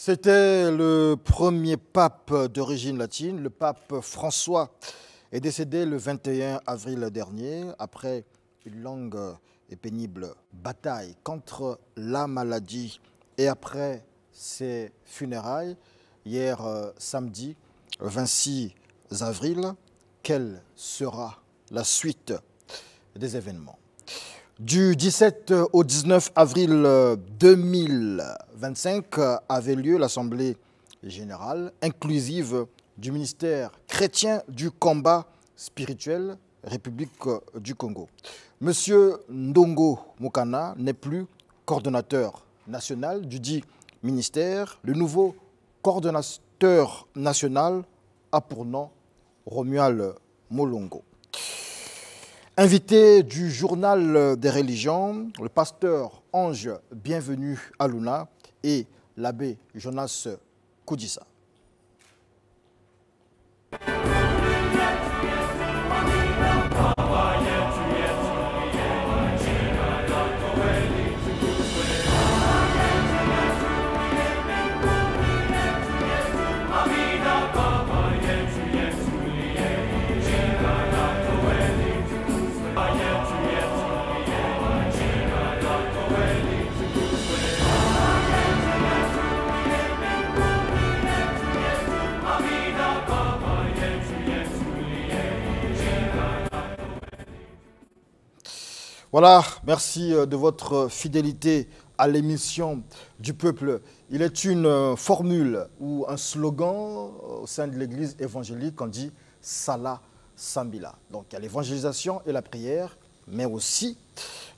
C'était le premier pape d'origine latine. Le pape François est décédé le 21 avril dernier après une longue et pénible bataille contre la maladie. Et après ses funérailles, hier samedi 26 avril, quelle sera la suite des événements? Du 17 au 19 avril 2025 avait lieu l'Assemblée générale inclusive du ministère chrétien du combat spirituel République du Congo. Monsieur Ndongo Mokana n'est plus coordonnateur national du dit ministère. Le nouveau coordonnateur national a pour nom Romuald Molongo. Invité du journal des religions, le pasteur Ange Bienvenu Aluna et l'abbé Jonas Koudissa. Voilà, merci de votre fidélité à l'émission du peuple. Il est une formule ou un slogan au sein de l'église évangélique, on dit « Salah Sambila ». Donc il y a l'évangélisation et la prière, mais aussi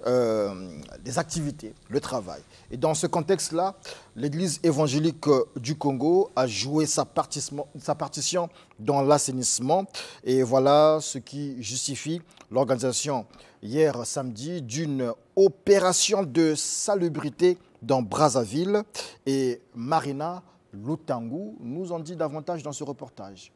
des activités, le travail. Et dans ce contexte-là, l'église évangélique du Congo a joué sa partition dans l'assainissement. Et voilà ce qui justifie l'organisation hier samedi d'une opération de salubrité dans Brazzaville. Et Marina Lutangu nous en dit davantage dans ce reportage.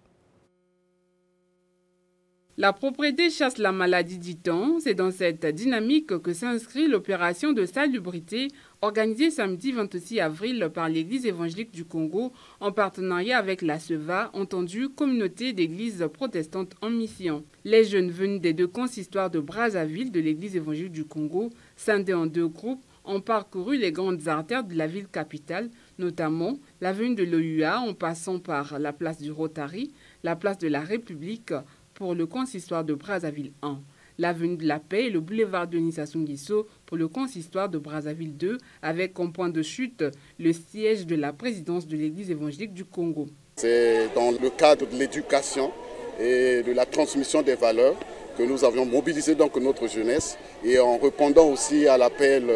La propriété chasse la maladie, dit-on. C'est dans cette dynamique que s'inscrit l'opération de salubrité organisée samedi 26 avril par l'Église évangélique du Congo en partenariat avec la SEVA, entendue communauté d'églises protestantes en mission. Les jeunes venus des deux consistoires de Brazzaville de l'Église évangélique du Congo, scindés en deux groupes, ont parcouru les grandes artères de la ville capitale, notamment l'avenue de l'OUA en passant par la place du Rotary, la place de la République, pour le consistoire de Brazzaville 1, l'avenue de la Paix et le boulevard Denis Sassou Nguesso pour le consistoire de Brazzaville 2, avec comme point de chute le siège de la présidence de l'Église évangélique du Congo. C'est dans le cadre de l'éducation et de la transmission des valeurs que nous avions mobilisé donc notre jeunesse et en répondant aussi à l'appel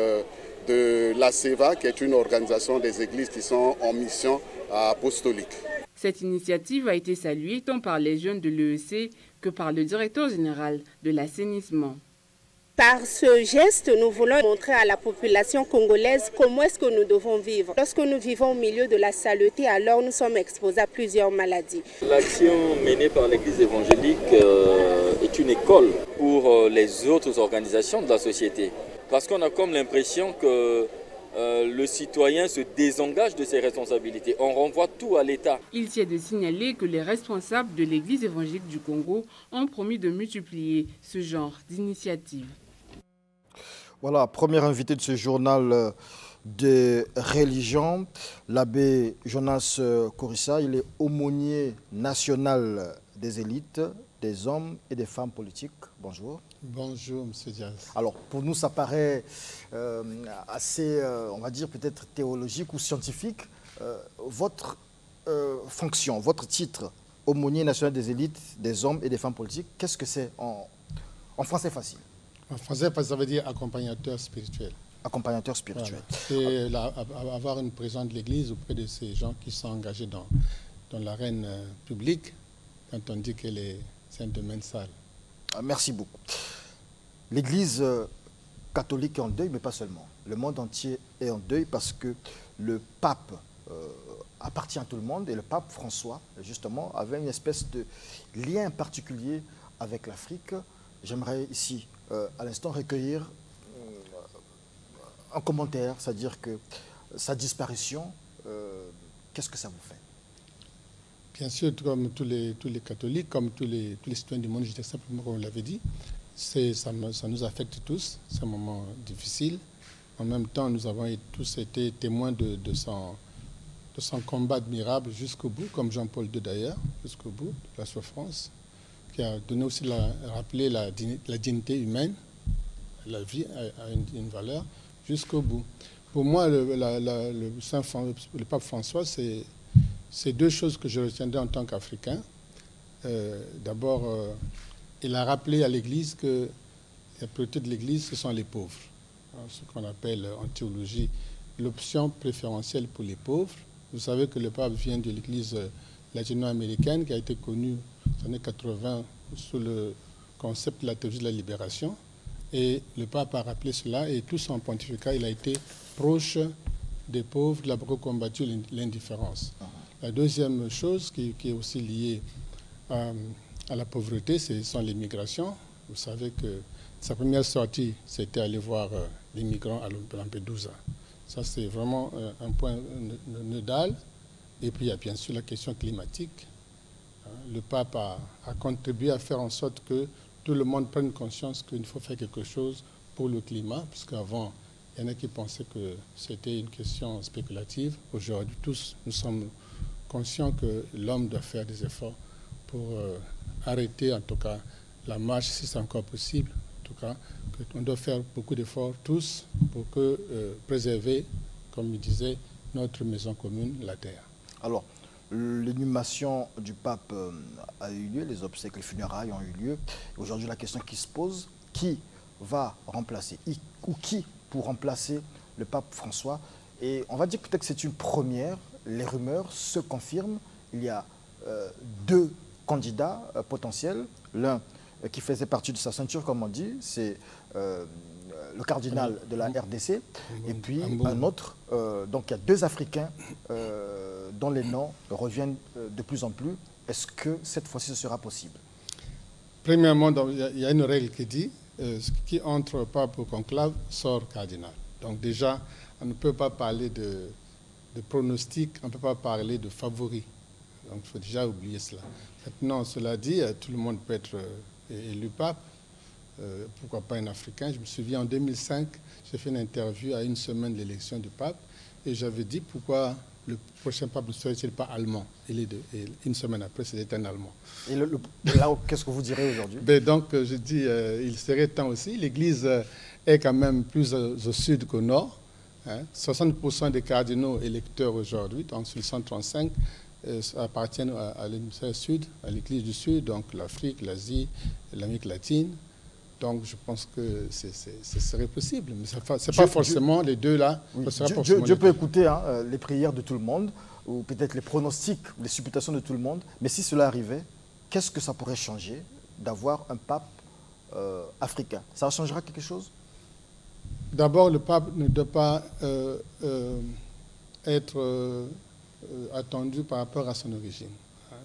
de la SEVA, qui est une organisation des églises qui sont en mission apostolique. Cette initiative a été saluée tant par les jeunes de l'EEC que par le directeur général de l'assainissement. Par ce geste, nous voulons montrer à la population congolaise comment est-ce que nous devons vivre. Lorsque nous vivons au milieu de la saleté, alors nous sommes exposés à plusieurs maladies. L'action menée par l'Église évangélique est une école pour les autres organisations de la société. Parce qu'on a comme l'impression que le citoyen se désengage de ses responsabilités. On renvoie tout à l'État. Il tient de signaler que les responsables de l'Église évangélique du Congo ont promis de multiplier ce genre d'initiatives. Voilà, premier invité de ce journal des religions, l'abbé Jonas Koudissa. Il est aumônier national des élites, des hommes et des femmes politiques. Bonjour. Bonjour, M. Diaz. Alors, pour nous, ça paraît assez, on va dire, peut-être théologique ou scientifique. Votre fonction, votre titre, aumônier national des élites, des hommes et des femmes politiques, qu'est-ce que c'est en français facile? En français, ça veut dire accompagnateur spirituel. Accompagnateur spirituel. Voilà. C'est avoir une présence de l'Église auprès de ces gens qui sont engagés dans l'arène publique, quand on dit que c'est un domaine sale. Merci beaucoup. L'Église catholique est en deuil, mais pas seulement. Le monde entier est en deuil parce que le pape appartient à tout le monde et le pape François, justement, avait une espèce de lien particulier avec l'Afrique. J'aimerais ici, à l'instant, recueillir un commentaire, c'est-à-dire que sa disparition, qu'est-ce que ça vous fait? Bien sûr, comme tous les catholiques, comme tous les citoyens du monde, je dirais simplement comme vous l'avez dit, ça nous affecte tous, c'est un moment difficile. En même temps, nous avons tous été témoins de son combat admirable jusqu'au bout, comme Jean-Paul II d'ailleurs, jusqu'au bout, la souffrance, qui a donné aussi, rappelé la dignité humaine, la vie a une valeur jusqu'au bout. Pour moi, le pape François, c'est deux choses que je retiendrai en tant qu'Africain. D'abord, il a rappelé à l'Église que la priorité de l'Église, ce sont les pauvres. Ce qu'on appelle en théologie l'option préférentielle pour les pauvres. Vous savez que le pape vient de l'Église latino-américaine qui a été connue dans les années 80 sous le concept de la théologie de la libération. Et le pape a rappelé cela et tout son pontificat, il a été proche des pauvres, il a beaucoup combattu l'indifférence. La deuxième chose qui est aussi liée à la pauvreté, ce sont les migrations. Vous savez que sa première sortie, c'était aller voir les migrants à Lampedusa. Ça, c'est vraiment un point nodal. Et puis, il y a bien sûr la question climatique. Le pape a contribué à faire en sorte que tout le monde prenne conscience qu'il faut faire quelque chose pour le climat, puisqu'avant, il y en a qui pensaient que c'était une question spéculative. Aujourd'hui, tous, nous sommes conscients que l'homme doit faire des efforts pour arrêter, en tout cas, la marche, si c'est encore possible. En tout cas, on doit faire beaucoup d'efforts tous pour préserver, comme il disait, notre maison commune, la terre. Alors, l'inhumation du pape a eu lieu, les obsèques, les funérailles ont eu lieu. Aujourd'hui, la question qui se pose, qui va remplacer, ou qui pour remplacer le pape François? Et on va dire peut-être que c'est une première, les rumeurs se confirment. Il y a deux candidats potentiels, l'un qui faisait partie de sa ceinture, comme on dit, c'est le cardinal de la RDC, et puis un autre. Donc il y a deux Africains dont les noms reviennent de plus en plus. Est-ce que cette fois-ci ce sera possible? Premièrement, il y a une règle qui dit ce qui entre pape au conclave sort cardinal. Donc déjà, on ne peut pas parler de pronostic, on ne peut pas parler de favori. Donc il faut déjà oublier cela. Maintenant, cela dit, tout le monde peut être élu pape. Pourquoi pas un Africain? Je me souviens, en 2005, j'ai fait une interview à une semaine de l'élection du pape et j'avais dit pourquoi le prochain pape ne serait-il pas allemand. Et une semaine après, c'était un Allemand. Et là, qu'est-ce que vous direz aujourd'hui? Donc, je dis, il serait temps aussi. L'Église est quand même plus au sud qu'au nord. 60% des cardinaux électeurs aujourd'hui, donc sur les 135, appartiennent à l'hémisphère sud, à l'Église du Sud, donc l'Afrique, l'Asie, l'Amérique latine. Donc, je pense que ce serait possible. Mais ce n'est pas forcément les deux là. Oui. Dieu peut écouter les prières de tout le monde, ou peut-être les pronostics, les supputations de tout le monde. Mais si cela arrivait, qu'est-ce que ça pourrait changer d'avoir un pape africain? Ça changera quelque chose? D'abord, le pape ne doit pas être attendu par rapport à son origine.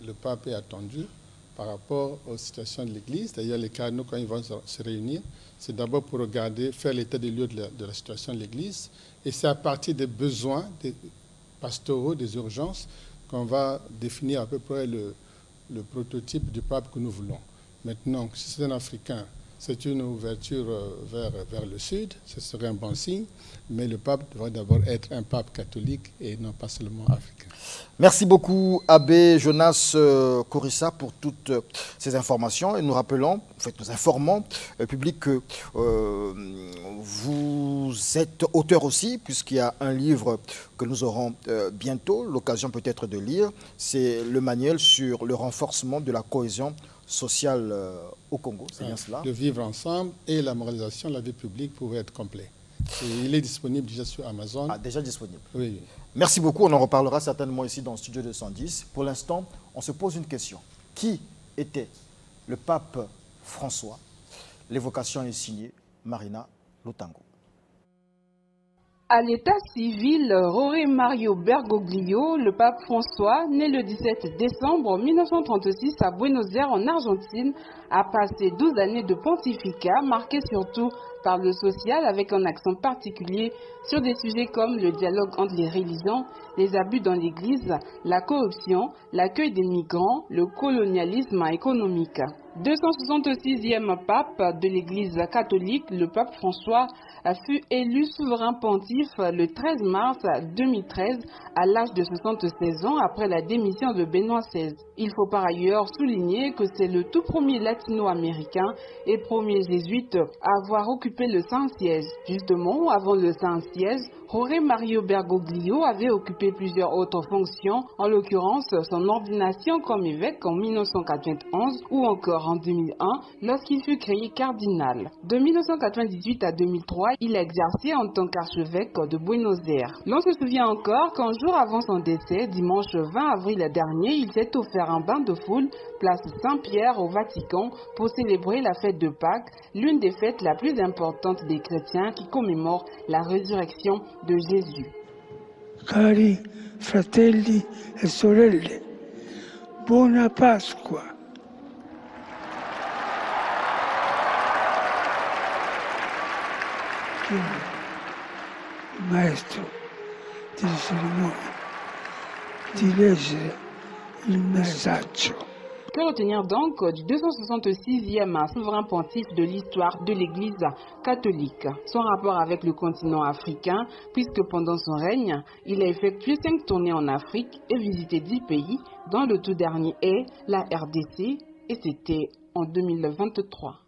Le pape est attendu par rapport aux situations de l'Église. D'ailleurs, les cardinaux, quand ils vont se réunir, c'est d'abord pour regarder, faire l'état des lieux de la situation de l'Église. Et c'est à partir des besoins des pastoraux, des urgences, qu'on va définir à peu près le prototype du pape que nous voulons. Maintenant, si c'est un Africain, c'est une ouverture vers le sud, ce serait un bon signe, mais le pape devrait d'abord être un pape catholique et non pas seulement africain. Merci beaucoup, Abbé Jonas Korissa, pour toutes ces informations. Et nous rappelons, nous informons le public que vous êtes auteur aussi, puisqu'il y a un livre que nous aurons bientôt, l'occasion peut-être de lire. C'est le manuel sur le renforcement de la cohésion sociale au Congo, c'est bien cela? De vivre ensemble et la moralisation de la vie publique pouvait être complet. Et il est disponible déjà sur Amazon. Ah, déjà disponible. Oui. Merci beaucoup, on en reparlera certainement ici dans le studio 210. Pour l'instant, on se pose une question. Qui était le pape François? L'évocation est signée Marina Lutango. À l'état civil, Jorge Mario Bergoglio, le pape François, né le 17 décembre 1936 à Buenos Aires en Argentine, a passé 12 années de pontificat marquées surtout par le social avec un accent particulier sur des sujets comme le dialogue entre les religions, les abus dans l'église, la corruption, l'accueil des migrants, le colonialisme économique. 266e pape de l'église catholique, le pape François fut élu souverain pontife le 13 mars 2013 à l'âge de 76 ans après la démission de Benoît XVI. Il faut par ailleurs souligner que c'est le tout premier latino-américain et premier jésuite à avoir occupé le Saint-Siège. Justement, avant le Saint-Siège, Jorge Mario Bergoglio avait occupé plusieurs autres fonctions, en l'occurrence son ordination comme évêque en 1991 ou encore en 2001 lorsqu'il fut créé cardinal. De 1998 à 2003, il a exercé en tant qu'archevêque de Buenos Aires. L'on se souvient encore qu'un jour avant son décès, dimanche 20 avril dernier, il s'est offert un bain de foule, place Saint-Pierre au Vatican, pour célébrer la fête de Pâques, l'une des fêtes la plus importante des chrétiens qui commémore la résurrection de Jésus. Cari fratelli e sorelle, buona Pasqua. Il maestro delle cerimonie di leggere il messaggio. Que retenir donc du 266e souverain pontife de l'histoire de l'Église catholique? Son rapport avec le continent africain, puisque pendant son règne, il a effectué 5 tournées en Afrique et visité 10 pays, dont le tout dernier est la RDC, et c'était en 2023.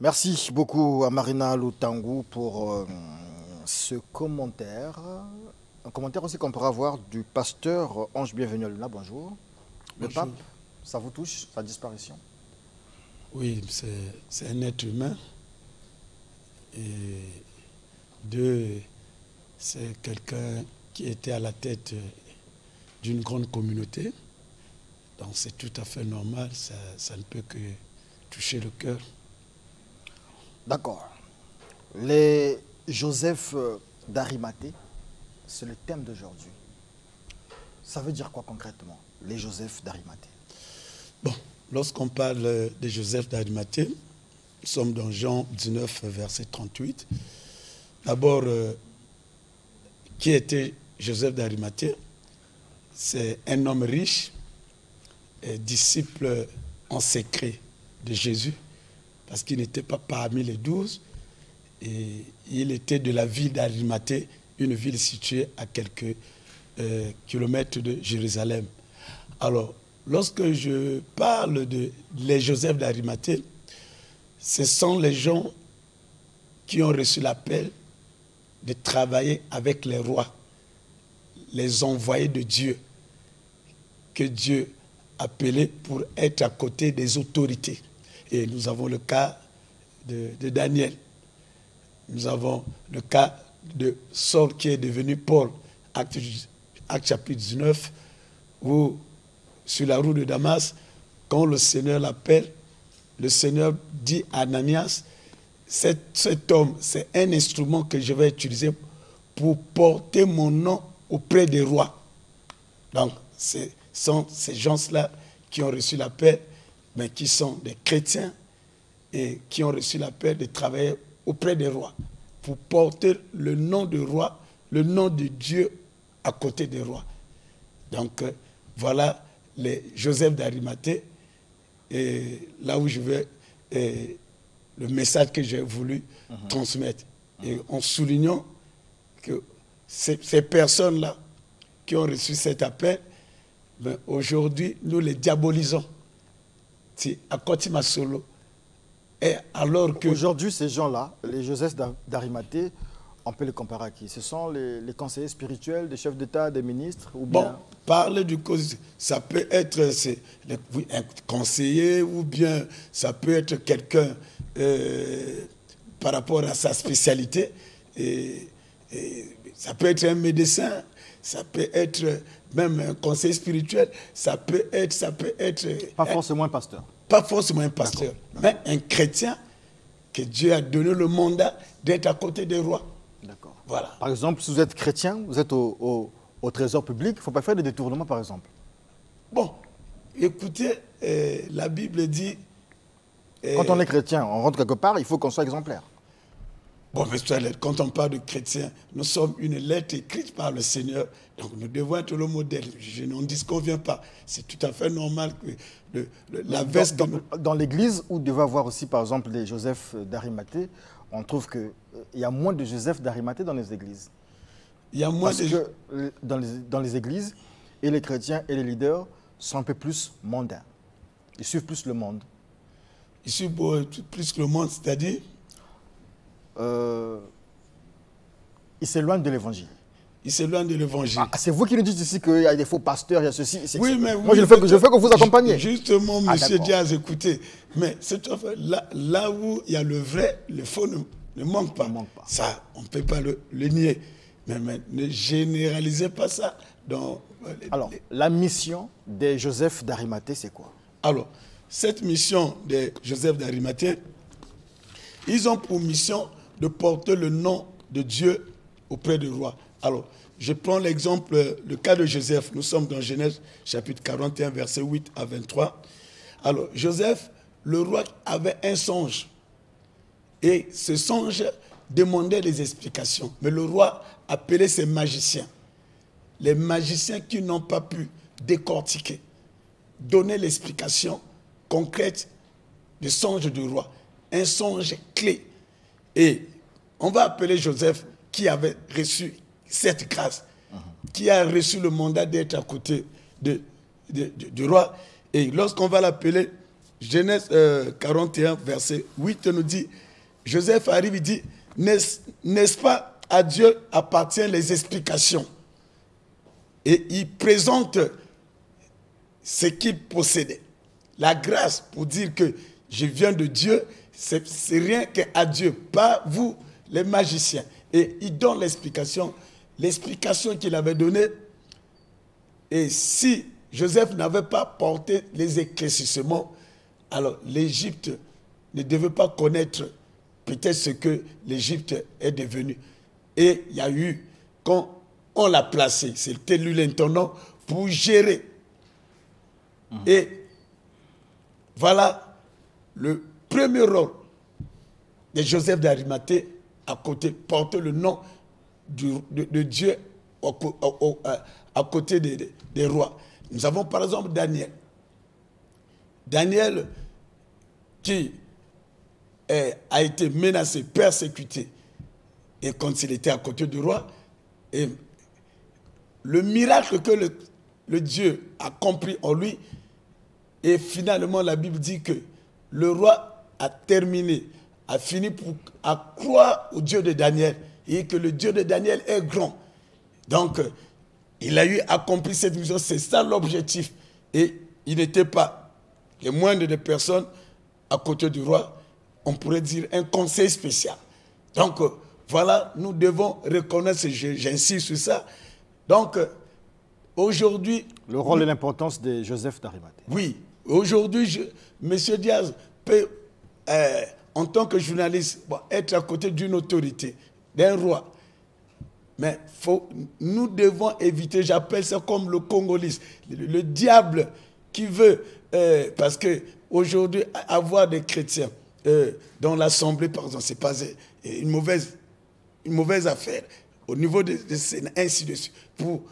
Merci beaucoup à Marina Lutangu pour ce commentaire. Un commentaire aussi qu'on pourra avoir du pasteur Ange Bienvenu Luna. Bonjour. Le pape, ça vous touche, sa disparition? Oui, c'est un être humain. Et c'est quelqu'un qui était à la tête d'une grande communauté. Donc c'est tout à fait normal, ça ne peut que toucher le cœur. D'accord. Les Joseph d'Arimathée, c'est le thème d'aujourd'hui. Ça veut dire quoi concrètement, les Joseph d'Arimathée? Bon, lorsqu'on parle de Joseph d'Arimathée, nous sommes dans Jean 19, verset 38. D'abord, qui était Joseph d'Arimathée? C'est un homme riche, disciple en secret de Jésus, parce qu'il n'était pas parmi les 12, et il était de la ville d'Arimathée, une ville située à quelques kilomètres de Jérusalem. Alors, lorsque je parle de les Joseph d'Arimathée, ce sont les gens qui ont reçu l'appel de travailler avec les rois, les envoyés de Dieu, que Dieu appelait pour être à côté des autorités. Et nous avons le cas de Daniel. Nous avons le cas de Saul qui est devenu Paul, acte chapitre 19, où sur la route de Damas, quand le Seigneur l'appelle, le Seigneur dit à Ananias, cet homme, c'est un instrument que je vais utiliser pour porter mon nom auprès des rois. Donc, ce sont ces gens-là qui ont reçu l'appel, mais qui sont des chrétiens et qui ont reçu l'appel de travailler auprès des rois, pour porter le nom de roi, le nom de Dieu à côté des rois. Donc, voilà les Joseph d'Arimathée, et là où je vais, le message que j'ai voulu transmettre. Et en soulignant que ces personnes-là qui ont reçu cet appel, ben aujourd'hui, nous les diabolisons. C'est à Kotima Solo. Et alors que... Aujourd'hui, ces gens-là, les Joseph d'Arimathée, on peut les comparer à qui? Ce sont les conseillers spirituels, des chefs d'État, des ministres ou bien... Bon, parler du cause, ça peut être un conseiller ou bien ça peut être quelqu'un par rapport à sa spécialité. Et ça peut être un médecin, ça peut être même un conseiller spirituel, ça peut être... Pas forcément un pasteur. Pas forcément un pasteur, mais un chrétien que Dieu a donné le mandat d'être à côté des rois. D'accord. Voilà. Par exemple, si vous êtes chrétien, vous êtes au trésor public, il ne faut pas faire des détournements, par exemple. Bon, écoutez, la Bible dit... Quand on est chrétien, on rentre quelque part, il faut qu'on soit exemplaire. Bon, mais quand on parle de chrétiens, nous sommes une lettre écrite par le Seigneur, donc nous devons être le modèle. Je n'en disconviens pas. C'est tout à fait normal que la veste... Dans l'église, où devait avoir aussi, par exemple, des Joseph d'Arimathée, on trouve qu'il y a moins de Joseph d'Arimathée dans les églises. Il y a moins Parce que dans les églises, et les chrétiens et les leaders sont un peu plus mondains. Ils suivent plus le monde. Ils suivent plus que le monde, c'est-à-dire ils s'éloignent de l'évangile. Ils s'éloignent de l'évangile. Ah, c'est vous qui nous dites ici qu'il y a des faux pasteurs, il y a ceci. Oui, mais moi, je fais que vous accompagner. Justement, monsieur Diaz, écoutez, mais là où il y a le vrai, le faux ne manque pas. Ça, on ne peut pas le nier. Mais ne généralisez pas ça. Alors, la mission des Joseph d'Arimathée, c'est quoi? Alors, cette mission de Joseph d'Arimathée, ils ont pour mission de porter le nom de Dieu auprès du roi. Alors, je prends l'exemple, le cas de Joseph. Nous sommes dans Genèse chapitre 41, versets 8 à 23. Alors, Joseph, le roi avait un songe. Et ce songe demandait des explications. Mais le roi appelait ses magiciens. Les magiciens qui n'ont pas pu décortiquer, donner l'explication concrète du songe du roi. Un songe clé. Et on va appeler Joseph qui avait reçu cette grâce, qui a reçu le mandat d'être à côté du roi. Et lorsqu'on va l'appeler, Genèse 41, verset 8 nous dit, Joseph arrive, il dit, n'est-ce pas à Dieu appartiennent les explications? Et il présente ce qu'il possédait. La grâce pour dire que je viens de Dieu, c'est rien qu'à Dieu, pas vous, les magiciens. Et il donne l'explication qu'il avait donnée. Et si Joseph n'avait pas porté les éclaircissements, alors l'Égypte ne devait pas connaître peut-être ce que l'Égypte est devenue. Et il y a eu, quand on l'a placé, c'était lui l'intendant, pour gérer. Et voilà le premier rôle de Joseph d'Arimathée à côté, porter le nom de Dieu à côté des rois. Nous avons par exemple Daniel. Daniel qui a été menacé, persécuté, et quand il était à côté du roi, et le miracle que le Dieu a compris en lui, et finalement la Bible dit que le roi a fini à croire au Dieu de Daniel, et que le Dieu de Daniel est grand. Donc, il a eu accompli cette mission, c'est ça l'objectif. Et il n'était pas le moindre des personnes à côté du roi, on pourrait dire un conseil spécial. Donc, voilà, nous devons reconnaître, j'insiste sur ça. Donc, aujourd'hui... Le rôle et l'importance de Joseph d'Arimathée. Oui, aujourd'hui, M. Diaz peut, en tant que journaliste, être à côté d'une autorité, d'un roi. Mais nous devons éviter, j'appelle ça comme le Congolais, le diable qui veut, parce qu'aujourd'hui, avoir des chrétiens dans l'Assemblée, par exemple, ce n'est pas une mauvaise affaire. Au niveau des Sénats, ainsi de suite, pour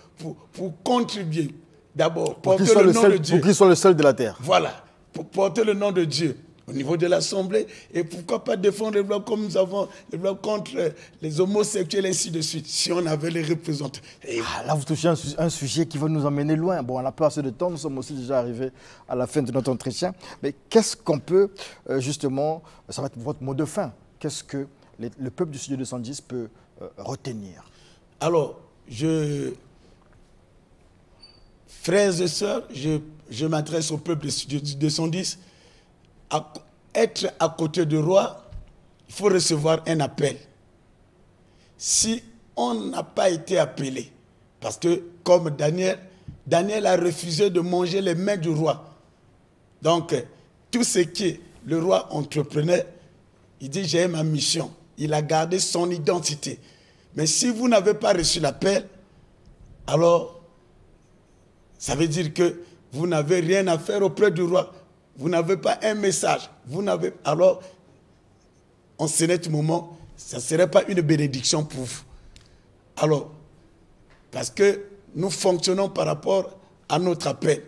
contribuer, d'abord, porter le nom de Dieu. Pour qu'il soit le seul de la terre. Voilà, pour porter le nom de Dieu au niveau de l'Assemblée, et pourquoi pas défendre les blocs comme nous avons les blocs contre les homosexuels, ainsi de suite, si on avait les représentants. Là, vous touchez un sujet qui va nous emmener loin. Bon, on n'a pas assez de temps, nous sommes aussi déjà arrivés à la fin de notre entretien. Mais qu'est-ce qu'on peut, justement, ça va être votre mot de fin, qu'est-ce que le peuple du studio 210 peut retenir? Alors, frères et sœurs, je m'adresse au peuple du studio 210. Être à côté du roi, il faut recevoir un appel. Si on n'a pas été appelé, parce que comme Daniel a refusé de manger les mains du roi. Donc, tout ce que le roi entreprenait, il dit, j'ai ma mission. Il a gardé son identité. Mais si vous n'avez pas reçu l'appel, alors, ça veut dire que vous n'avez rien à faire auprès du roi. Vous n'avez pas un message. Alors, en ce moment, ça ne serait pas une bénédiction pour vous. Alors, parce que nous fonctionnons par rapport à notre appel.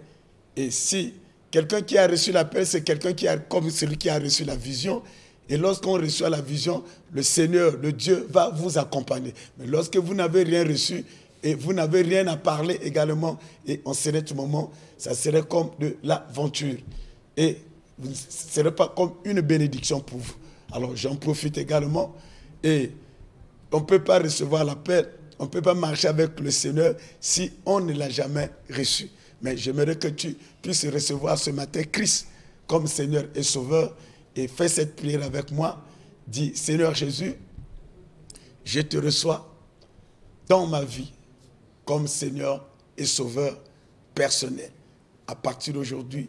Et si quelqu'un qui a reçu l'appel, c'est quelqu'un qui a, comme celui qui a reçu la vision. Et lorsqu'on reçoit la vision, le Seigneur, le Dieu, va vous accompagner. Mais lorsque vous n'avez rien reçu et vous n'avez rien à parler également, et en ce moment, ça serait comme de l'aventure. Et ce ne serait pas comme une bénédiction pour vous. Alors j'en profite également. Et on ne peut pas recevoir l'appel, on ne peut pas marcher avec le Seigneur si on ne l'a jamais reçu. Mais j'aimerais que tu puisses recevoir ce matin Christ comme Seigneur et Sauveur. Et fais cette prière avec moi. Dis, Seigneur Jésus, je te reçois dans ma vie comme Seigneur et Sauveur personnel. À partir d'aujourd'hui,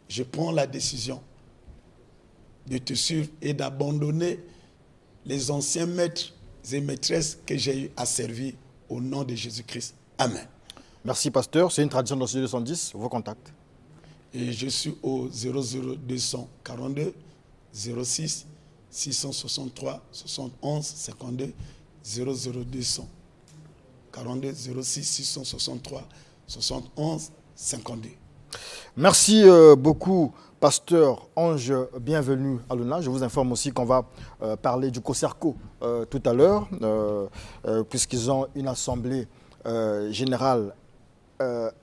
je prends la décision de te suivre et d'abandonner les anciens maîtres et maîtresses que j'ai eu à servir au nom de Jésus-Christ. Amen. Merci, pasteur. C'est une tradition dans le 210. Vos contacts. Et je suis au 00242 06 663 71 52 00200 42 06 663 71 52. Merci beaucoup, pasteur Ange. Bienvenue à l'ONA. Je vous informe aussi qu'on va parler du COSERCO tout à l'heure, puisqu'ils ont une assemblée générale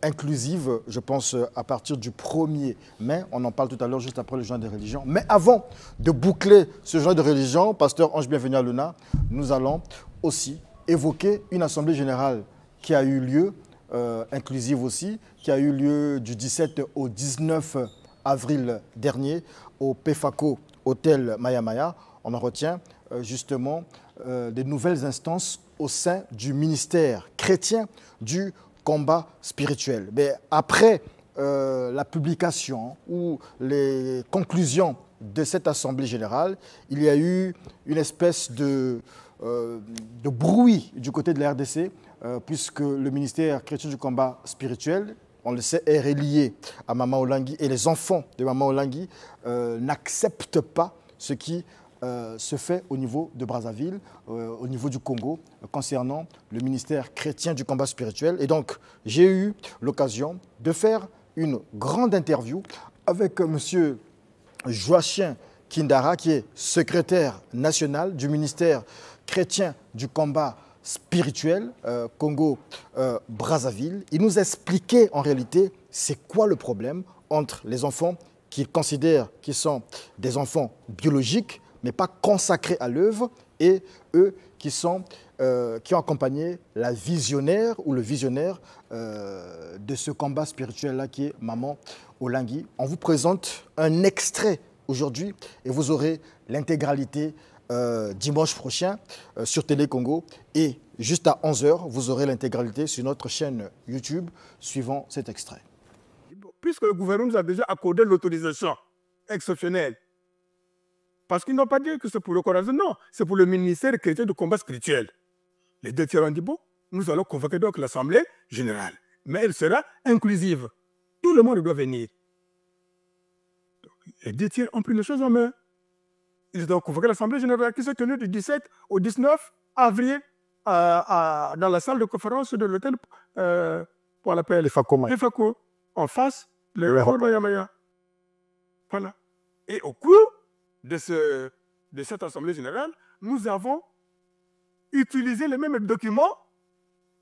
inclusive, je pense, à partir du 1er mai. On en parle tout à l'heure, juste après le journal des religions. Mais avant de boucler ce journal de religion, pasteur Ange, bienvenue à l'ONA, nous allons aussi évoquer une assemblée générale qui a eu lieu, inclusive aussi, qui a eu lieu du 17 au 19 avril dernier au PEFACO Hôtel Maya Maya. On en retient justement des nouvelles instances au sein du ministère chrétien du combat spirituel. Mais après la publication ou les conclusions de cette assemblée générale, il y a eu une espèce de bruit du côté de la RDC, puisque le ministère chrétien du combat spirituel, on le sait, est relié à Maman Olangi, et les enfants de Maman Olangi n'acceptent pas ce qui se fait au niveau de Brazzaville, au niveau du Congo, concernant le ministère chrétien du combat spirituel. Et donc, j'ai eu l'occasion de faire une grande interview avec M. Joachim Kindara, qui est secrétaire national du ministère chrétien du combat spirituel Congo-Brazzaville. Il nous expliquait en réalité c'est quoi le problème entre les enfants qu'il considère qui sont des enfants biologiques, mais pas consacrés à l'œuvre, et eux qui ont accompagné la visionnaire ou le visionnaire de ce combat spirituel-là qui est Maman Olangi. On vous présente un extrait aujourd'hui et vous aurez l'intégralité dimanche prochain sur Télé Congo, et juste à 11 h, vous aurez l'intégralité sur notre chaîne YouTube suivant cet extrait. Puisque le gouvernement nous a déjà accordé l'autorisation exceptionnelle, parce qu'ils n'ont pas dit que c'est pour le Coran, non, c'est pour le ministère chrétien de combat spirituel. Les deux tiers ont dit, bon, nous allons convoquer donc l'Assemblée générale, mais elle sera inclusive. Tout le monde doit venir. Donc, les deux tiers ont pris les choses en main. Ils ont convoqué l'Assemblée générale qui s'est tenue du 17 au 19 avril dans la salle de conférence de l'hôtel pour l'appeler FACO, en face, le Hôtel Maya Maya. Voilà. Et au cours de cette Assemblée générale, nous avons utilisé les mêmes documents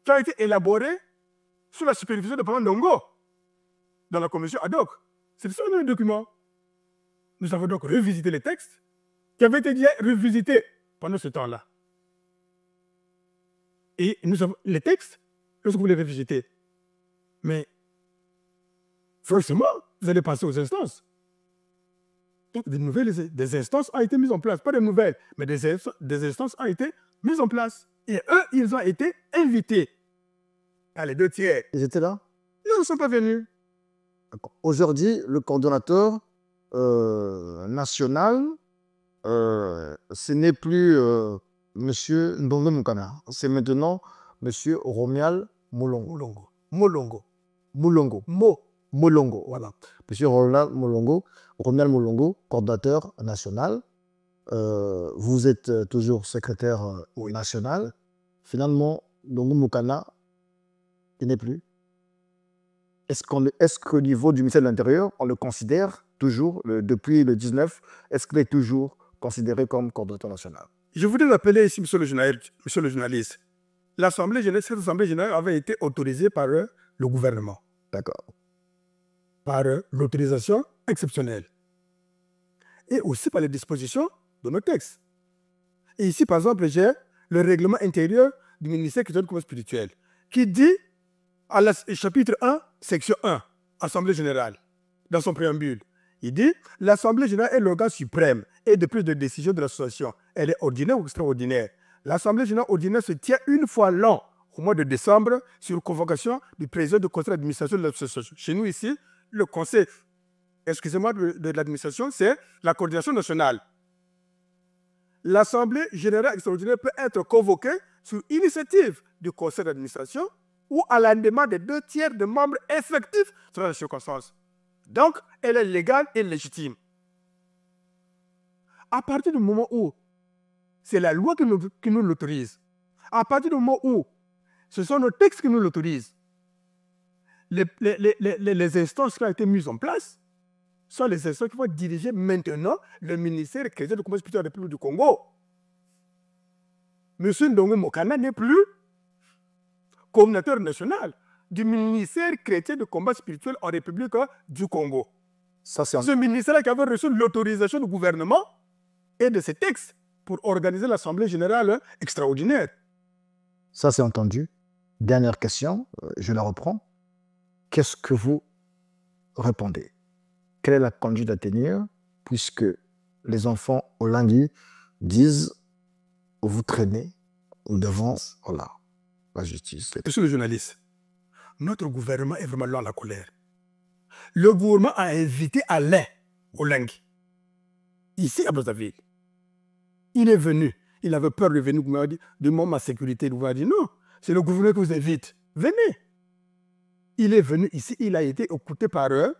qui ont été élaborés sous la supervision de Papa Ndongo dans la commission ad hoc. C'est ça le document. Nous avons donc revisité les textes qui avaient été déjà revisités pendant ce temps-là. Et nous avons les textes, lorsque vous les revisitez, mais forcément, vous allez passer aux instances. Donc, des instances ont été mises en place. Pas des nouvelles, mais des instances ont été mises en place. Et eux, ils ont été invités. Ah, les deux tiers. Ils étaient là? Ils ne sont pas venus. Aujourd'hui, le coordonnateur national, ce n'est plus Monsieur Ndongo Mukana, c'est maintenant Monsieur Romial Molongo. Molongo, voilà. Monsieur Romial Molongo, coordinateur national. Vous êtes toujours secrétaire national. Finalement, Ndongo Mukana, il n'est plus. Est-ce qu'au niveau du ministère de l'Intérieur, on le considère toujours, depuis le 19, est-ce qu'il est toujours considéré comme coordinateur national? Je voudrais rappeler ici, monsieur le journaliste, cette Assemblée générale avait été autorisée par le gouvernement. D'accord. Par l'autorisation exceptionnelle. Et aussi par les dispositions de nos textes. Et ici, par exemple, j'ai le règlement intérieur du ministère chrétien du commerce spirituel qui dit, chapitre 1, section 1, Assemblée générale, dans son préambule, il dit « L'Assemblée générale est l'organe suprême et de prise de décision de l'association. Elle est ordinaire ou extraordinaire. L'Assemblée générale ordinaire se tient une fois l'an, au mois de décembre, sur convocation du président du conseil d'administration de l'association. » Chez nous ici, le conseil, de l'administration, c'est la coordination nationale. L'Assemblée générale extraordinaire peut être convoquée sur initiative du conseil d'administration ou à la demande des 2/3 des membres effectifs selon les circonstances. Donc, elle est légale et légitime. À partir du moment où c'est la loi qui nous l'autorise, à partir du moment où ce sont nos textes qui nous l'autorisent, les instances qui ont été mises en place sont les instances qui vont diriger maintenant le ministère chrétien du commerce spirituel de la République du Congo. M. Ndongo Mukana n'est plus coordinateur national du ministère chrétien de combat spirituel en République du Congo. Ce ministère qui avait reçu l'autorisation du gouvernement et de ses textes pour organiser l'Assemblée générale extraordinaire. Ça, c'est entendu. Dernière question, je la reprends. Qu'est-ce que vous répondez? Quelle est la conduite à tenir puisque les enfants au lundi disent vous traînez devant la justice? Monsieur le journaliste, notre gouvernement est vraiment lent à la colère. Le gouvernement a invité Alain Olengi, ici à Brazzaville. Il est venu, il avait peur de venir, il m'a dit, demande ma sécurité. Il m'a dit non, c'est le gouvernement qui vous invite, venez. Il est venu ici, il a été écouté par le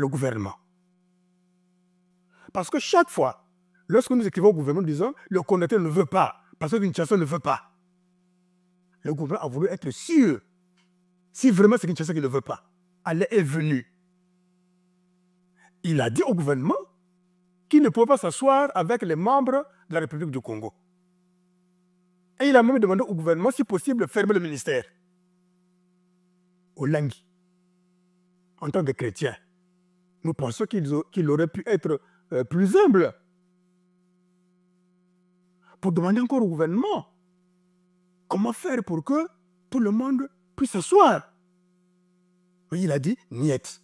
gouvernement. Parce que chaque fois, lorsque nous écrivons au gouvernement disant le coordinateur ne veut pas, parce que Kinshasa ne veut pas, le gouvernement a voulu être sûr. Si vraiment c'est Kinshasa qui ne veut pas, Alain est venu. Il a dit au gouvernement qu'il ne pouvait pas s'asseoir avec les membres de la République du Congo. Et il a même demandé au gouvernement, si possible, de fermer le ministère. Olengi, en tant que chrétien, nous pensons qu'il aurait pu être plus humble pour demander encore au gouvernement comment faire pour que tout le monde puisse s'asseoir. Il a dit niet.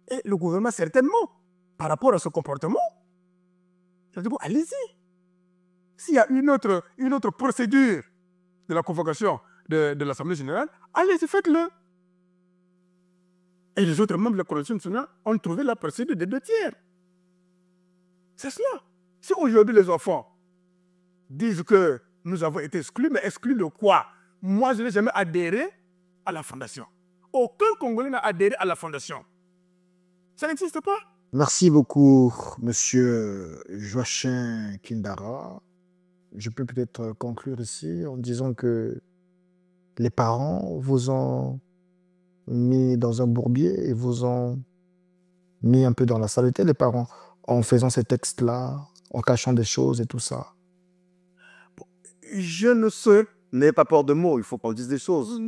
Et le gouvernement, certainement, par rapport à ce comportement, il a dit bon, allez-y. S'il y a une autre procédure de la convocation de l'Assemblée générale, allez-y, faites-le. Et les autres membres de la coalition nationale ont trouvé la procédure des 2/3. C'est cela. Si aujourd'hui les enfants disent que nous avons été exclus, mais exclus de quoi? Moi, je n'ai jamais adhéré à la fondation. Aucun Congolais n'a adhéré à la fondation. Ça n'existe pas. Merci beaucoup, Monsieur Joachim Kindara. Je peux peut-être conclure ici en disant que les parents vous ont mis dans un bourbier et vous ont mis un peu dans la saleté, les parents, en faisant ces textes-là, en cachant des choses et tout ça. Je ne sais. N'ayez pas peur de mots, il faut qu'on dise des choses.